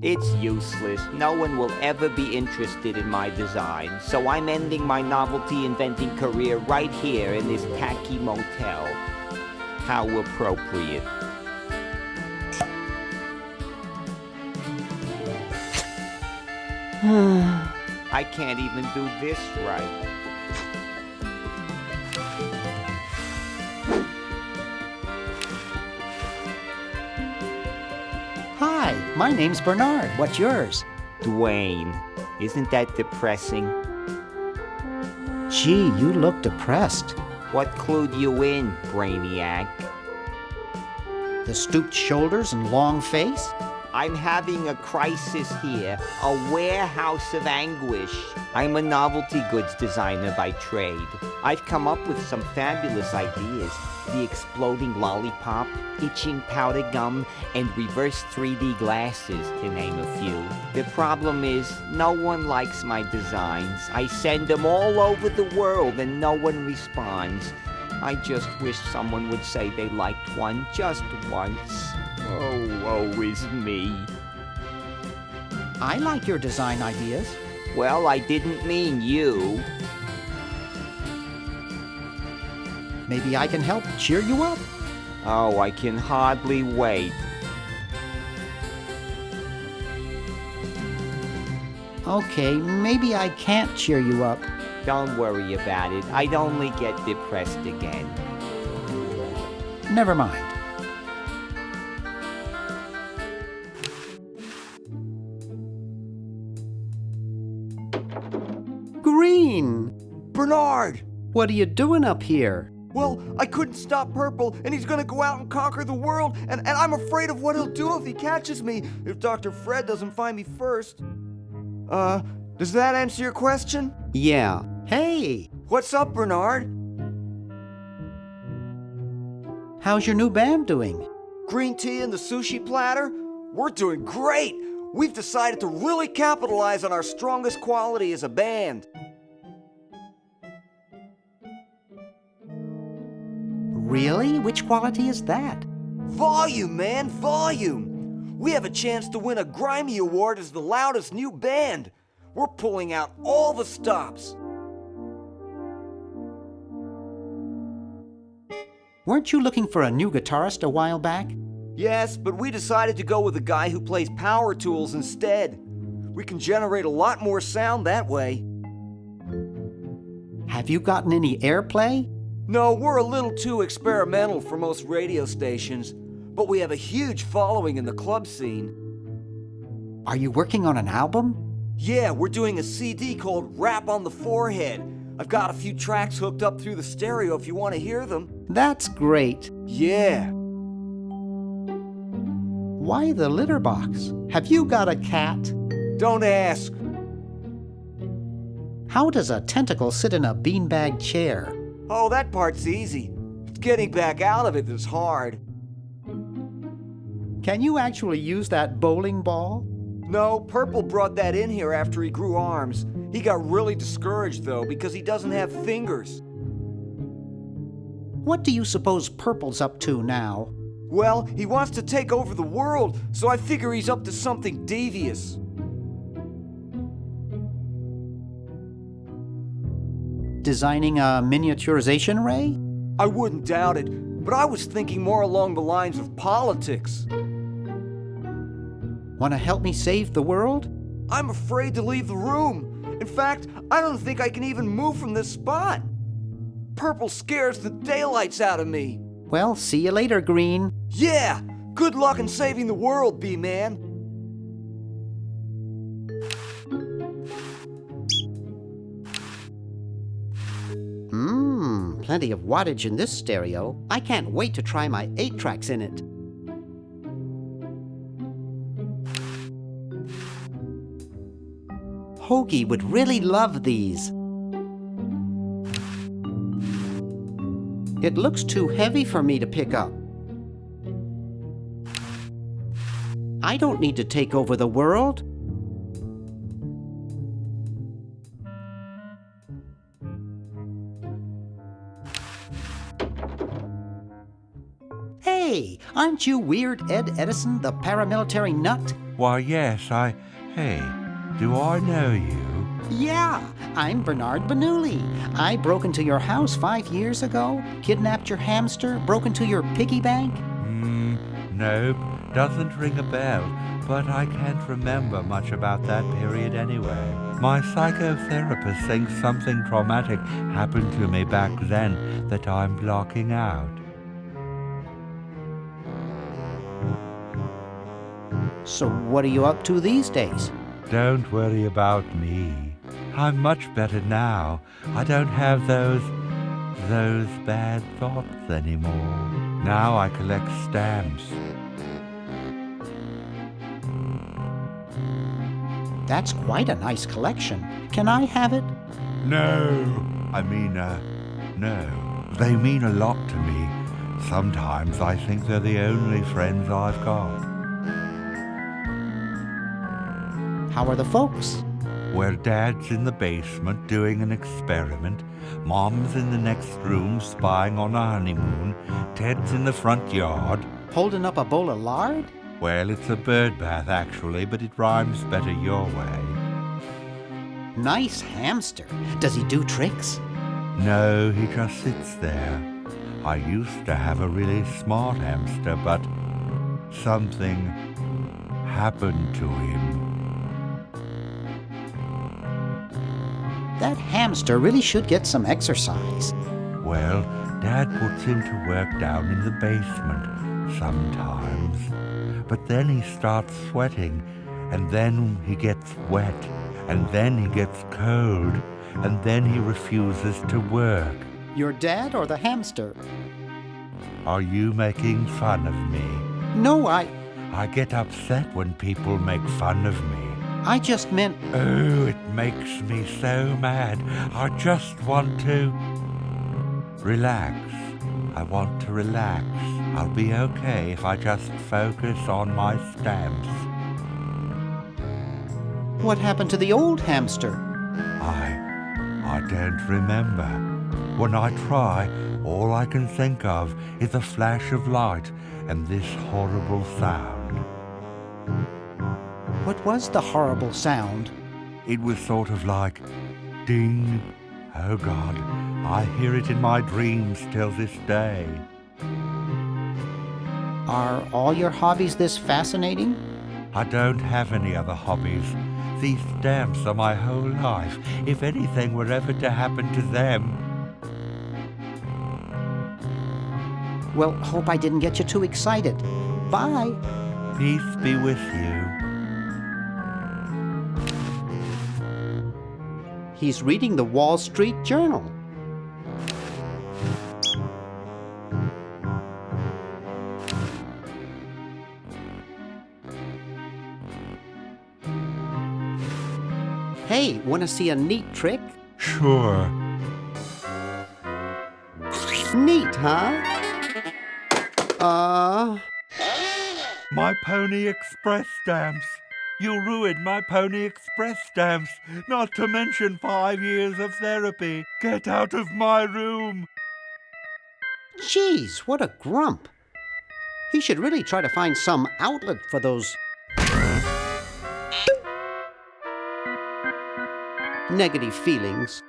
It's useless. No one will ever be interested in my design, so I'm ending my novelty inventing career right here in this tacky motel. How appropriate. I can't even do this right. Hi, my name's Bernard. What's yours? Dwayne, isn't that depressing? Gee, you look depressed. What clued you in, Brainiac? The stooped shoulders and long face? I'm having a crisis here, a warehouse of anguish. I'm a novelty goods designer by trade. I've come up with some fabulous ideas. The exploding lollipop, itching powder gum, and reverse 3D glasses, to name a few. The problem is, no one likes my designs. I send them all over the world and no one responds. I just wish someone would say they liked one just once. Oh, woe is me. I like your design ideas. Well, I didn't mean you. Maybe I can help cheer you up. Oh, I can hardly wait. Okay, maybe I can't cheer you up. Don't worry about it. I'd only get depressed again. Never mind. Green! Bernard! What are you doing up here? Well, I couldn't stop Purple, and he's gonna go out and conquer the world, and I'm afraid of what he'll do if he catches me, if Dr. Fred doesn't find me first. Does that answer your question? Yeah. Hey! What's up, Bernard? How's your new band doing? Green tea and the sushi platter? We're doing great! We've decided to really capitalize on our strongest quality as a band. Really? Which quality is that? Volume, man, volume! We have a chance to win a Grimy Award as the loudest new band. We're pulling out all the stops. Weren't you looking for a new guitarist a while back? Yes, but we decided to go with a guy who plays power tools instead. We can generate a lot more sound that way. Have you gotten any airplay? No, we're a little too experimental for most radio stations, but we have a huge following in the club scene. Are you working on an album? Yeah, we're doing a CD called Rap on the Forehead. I've got a few tracks hooked up through the stereo if you want to hear them. That's great. Yeah. Why the litter box? Have you got a cat? Don't ask. How does a tentacle sit in a beanbag chair? Oh, that part's easy. It's getting back out of it that's hard. Can you actually use that bowling ball? No, Purple brought that in here after he grew arms. He got really discouraged, though, because he doesn't have fingers. What do you suppose Purple's up to now? Well, he wants to take over the world, so I figure he's up to something devious. Designing a miniaturization ray? I wouldn't doubt it, but I was thinking more along the lines of politics. Want to help me save the world? I'm afraid to leave the room. In fact, I don't think I can even move from this spot. Purple scares the daylights out of me. Well, see you later, Green. Yeah! Good luck in saving the world, B-Man. Plenty of wattage in this stereo. I can't wait to try my 8 tracks in it. Hoagie would really love these. It looks too heavy for me to pick up. I don't need to take over the world. Hey, aren't you Weird Ed Edison, the paramilitary nut? Why, yes, Hey, do I know you? Yeah, I'm Bernard Bernoulli. I broke into your house 5 years ago, kidnapped your hamster, broke into your piggy bank. Nope, doesn't ring a bell. But I can't remember much about that period anyway. My psychotherapist thinks something traumatic happened to me back then that I'm blocking out. So what are you up to these days? Don't worry about me. I'm much better now. I don't have those bad thoughts anymore. Now I collect stamps. That's quite a nice collection. Can I have it? No. No. They mean a lot to me. Sometimes I think they're the only friends I've got. How are the folks? Well, Dad's in the basement doing an experiment. Mom's in the next room spying on a honeymoon. Ted's in the front yard. Holding up a bowl of lard? Well, it's a bird bath, actually, but it rhymes better your way. Nice hamster. Does he do tricks? No, he just sits there. I used to have a really smart hamster, but something happened to him. That hamster really should get some exercise. Well, Dad puts him to work down in the basement sometimes. But then he starts sweating, and then he gets wet, and then he gets cold, and then he refuses to work. Your dad or the hamster? Are you making fun of me? No, I get upset when people make fun of me. I just meant... Oh, it makes me so mad. I just want to... relax. I want to relax. I'll be okay if I just focus on my stamps. What happened to the old hamster? I don't remember. When I try, all I can think of is a flash of light and this horrible sound. What was the horrible sound? It was sort of like ding. Oh God, I hear it in my dreams till this day. Are all your hobbies this fascinating? I don't have any other hobbies. These stamps are my whole life. If anything were ever to happen to them... Well, hope I didn't get you too excited. Bye. Peace be with you. He's reading the Wall Street Journal. Hey, want to see a neat trick? Sure. Neat, huh? My Pony Express stamps. You ruined my Pony Express stamps, not to mention 5 years of therapy. Get out of my room. Jeez, what a grump. He should really try to find some outlet for those negative feelings.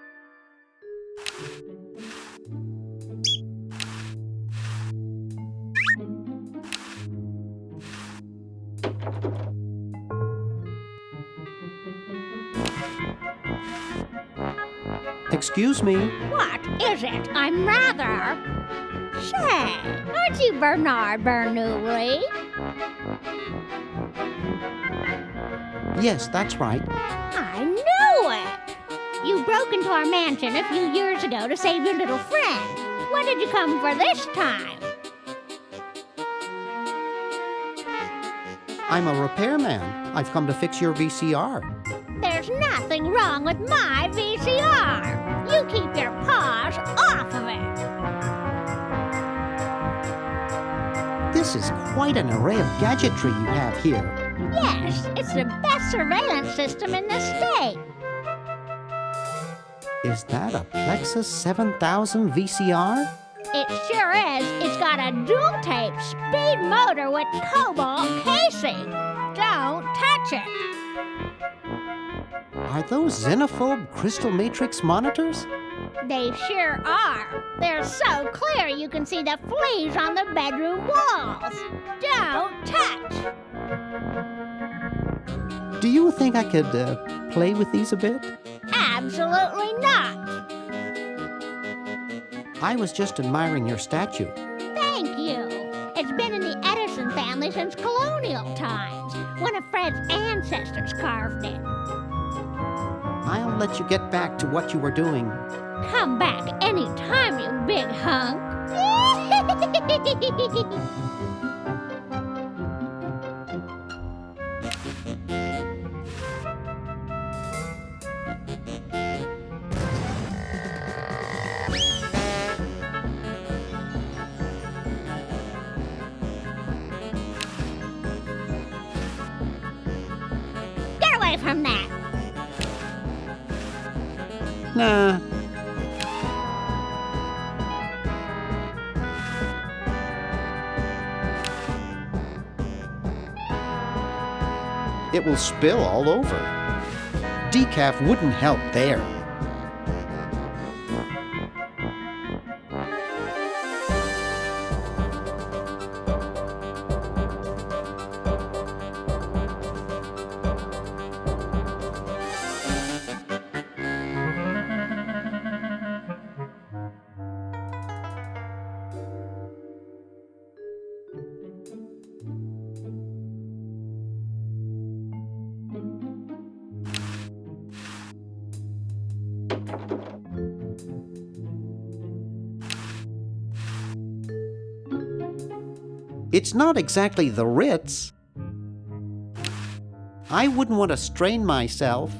Excuse me. What is it? I'm rather... Say, aren't you Bernard Bernoulli? Yes, that's right. I knew it! You broke into our mansion a few years ago to save your little friend. What did you come for this time? I'm a repairman. I've come to fix your VCR. There's nothing wrong with my VCR. You keep your paws off of it. This is quite an array of gadgetry you have here. Yes, it's the best surveillance system in the state. Is that a Plexus 7000 VCR? It sure is. It's got a dual-tape speed motor with cobalt casing. Don't touch it. Are those xenophobe crystal matrix monitors? They sure are. They're so clear you can see the fleas on the bedroom walls. Don't touch. Do you think I could play with these a bit? Absolutely not. I was just admiring your statue. Thank you. It's been in the Edison family since colonial times. One of Fred's ancestors carved it. I'll let you get back to what you were doing. Come back any time, you big hunk. Get away from that. Nah. It will spill all over. Decaf wouldn't help there. It's not exactly the Ritz. I wouldn't want to strain myself.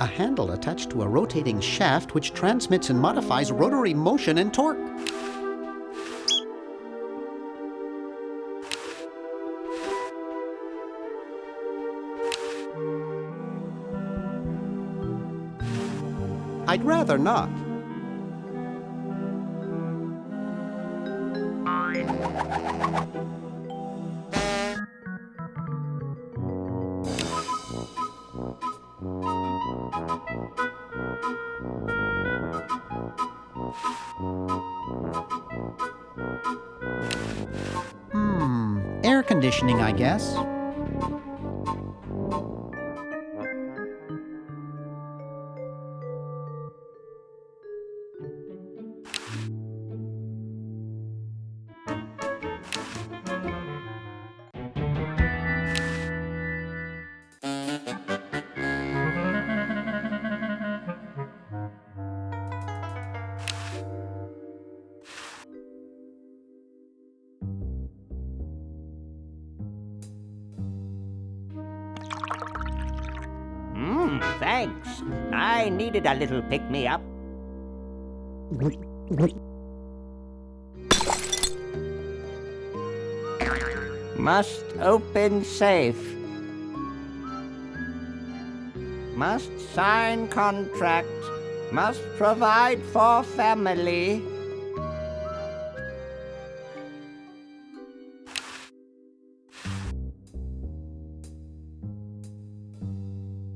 A handle attached to a rotating shaft which transmits and modifies rotary motion and torque. I'd rather not. Air conditioning, I guess. Thanks. I needed a little pick-me-up. Must open safe. Must sign contract. Must provide for family.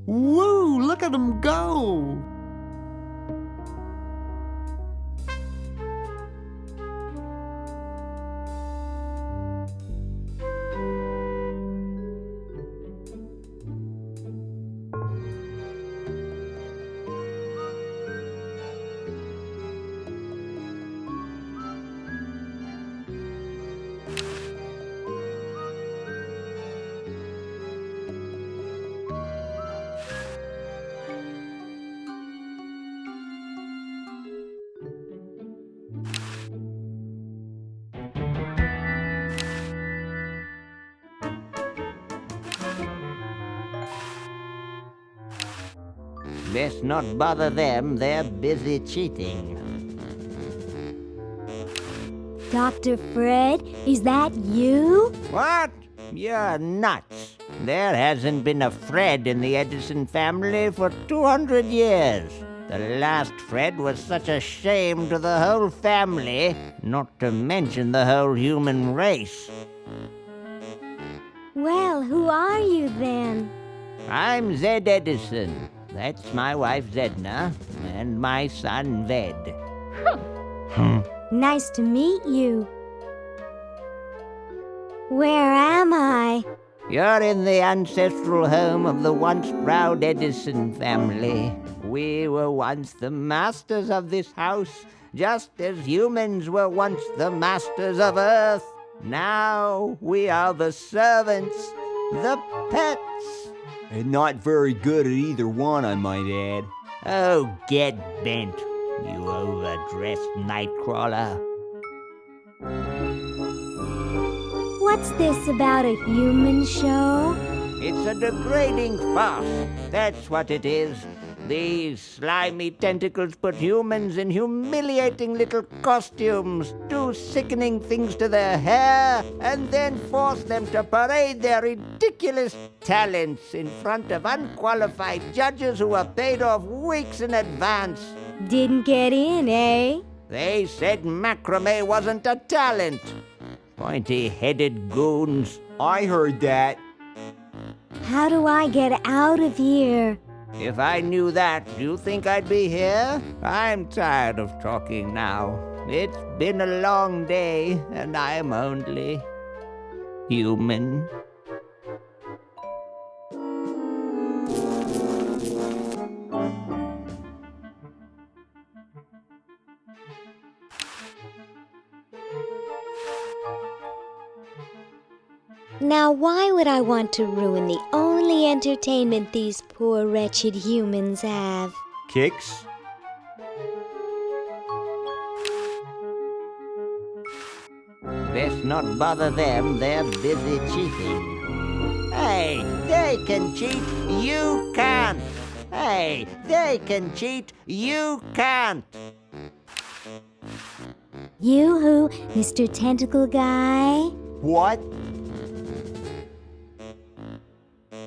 Woo! Look at him go! Best not bother them, they're busy cheating. Dr. Fred, is that you? What? You're nuts. There hasn't been a Fred in the Edison family for 200 years. The last Fred was such a shame to the whole family, not to mention the whole human race. Well, who are you then? I'm Zed Edison. That's my wife Zedna and my son Ved. Nice to meet you. Where am I? You're in the ancestral home of the once proud Edison family. We were once the masters of this house, just as humans were once the masters of Earth. Now we are the servants, the pets. And not very good at either one, I might add. Oh, get bent, you overdressed nightcrawler. What's this about a human show? It's a degrading farce, that's what it is. These slimy tentacles put humans in humiliating little costumes, do sickening things to their hair, and then force them to parade their ridiculous talents in front of unqualified judges who are paid off weeks in advance. Didn't get in, eh? They said macrame wasn't a talent. Pointy-headed goons. I heard that. How do I get out of here? If I knew that, do you think I'd be here? I'm tired of talking now. It's been a long day, and I'm only human. Now, why would I want to ruin the only entertainment these poor, wretched humans have? Kicks? Best not bother them, they're busy cheating. Hey, they can cheat, you can't. Hey, they can cheat, you can't. You-hoo, Mr. Tentacle Guy? What?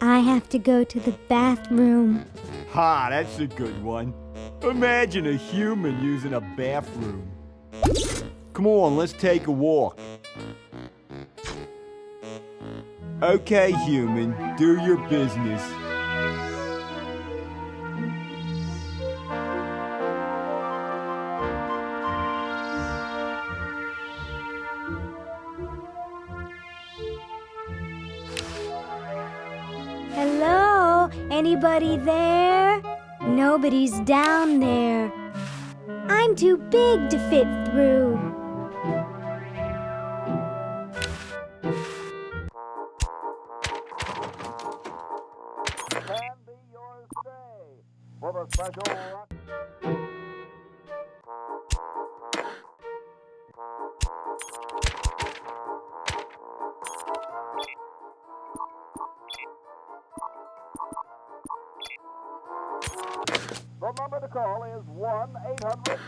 I have to go to the bathroom. Ha, that's a good one. Imagine a human using a bathroom. Come on, let's take a walk. Okay, human, do your business. Hello? Anybody there? Nobody's down there. I'm too big to fit through. Can be yours today for the special rock. The number to call is 1-800